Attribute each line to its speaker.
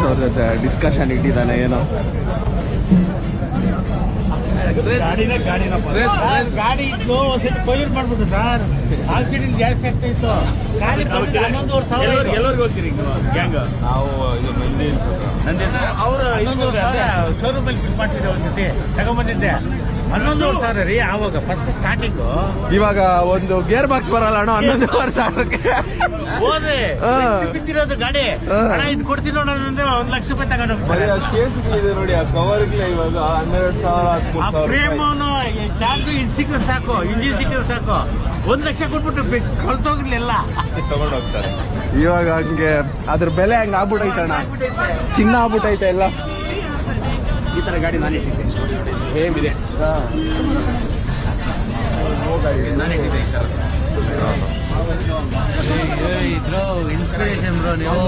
Speaker 1: ಅವ್ರ ಜೊತೆ ಡಿಸ್ಕಷನ್ ಇಟ್ಟಿದ್ದಾನೆ ಏನೋ.
Speaker 2: ಗಾಡಿ ಇತ್ತು ಒಂದ್ಸತಿ ಕೊಯ್ಯೂರ್ ಮಾಡ್ಬಿಟ್ಟು ಸರ್, ಆಕ್ಸಿಡೆಂಟ್ ಜಾಸ್ತಿ ಆಗ್ತಾ ಇತ್ತು. ಗಾಡಿ 11,500
Speaker 3: ಎಲ್ಲರಿಗೂ ಹೋಗ್ತೀರಿ ಗ್ಯಾಂಗ್?
Speaker 4: ನಾವು ಇದು ನಂದಿ
Speaker 2: ಅವರು 11,000 ಶೋರೂಮ್ ಅಲ್ಲಿ ಫಿಟ್ ಮಾಡ್ತಿದ್ದೆ, ಒಂದ್ಸತಿ ತಗೊಂಡ್ಬಂದಿದ್ದೆ. 11,000 ರೀ ಆವಾಗ ಫಸ್ಟ್ ಸ್ಟಾರ್ಟಿಂಗು.
Speaker 1: ಇವಾಗ ಒಂದು ಗೇರ್ ಬಾಕ್ಸ್ ಬರಲ್ಲ ಅಣ್ಣ 11,000
Speaker 2: ಹೋದ್ರೆ ಬಿದ್ದಿರೋದು ಗಾಡಿ. ಹಣ ಇದು ಕೊಡ್ತೀನಿ ನೋಡೋದಂದ್ರೆ 1 ಲಕ್ಷ ರೂಪಾಯಿ ತಗೊಂಡು ಹೋಗ್ತಾರೆ.
Speaker 4: ಕೇಸಿದೆ ನೋಡಿ, ಆ ಕವರ್ಗೆ ಇವಾಗ 12,000
Speaker 2: ಆ ಫ್ರೇಮನು ಟ್ಯಾಂಕ್ ಇದು ಸಿಕ್ಕರೆ ಸಾಕು, ಇಂಜಿನ್ ಸಿಕ್ಕರೆ ಸಾಕು, 1 ಲಕ್ಷ ಕೊಟ್ಬಿಟ್ಟು ಕಳ್ತೋಗಿರ್ಲಿಲ್ಲ
Speaker 4: ತಗೊಂಡು ಹೋಗ್ತಾರೆ.
Speaker 1: ಇವಾಗ ಹಂಗೆ ಅದ್ರ ಬೆಲೆ ಹಂಗ ಆಗ್ಬಿಟ್ಟೈತಣ್ಣ, ಚಿನ್ನ ಆಗ್ಬಿಟ್ಟೈತೆ ಎಲ್ಲ.
Speaker 3: ಈ ತರ ಗಾಡಿ ನಾನೇ ಹೇಗಿದೆ, ನಾನೇ ಇಟ್ಟಿದ್ದೆ ಈ ತರ.
Speaker 2: ಇದ್ರು ಇನ್ಸ್ಪಿರೇಷನ್ ಬ್ರೋ ನೀವು.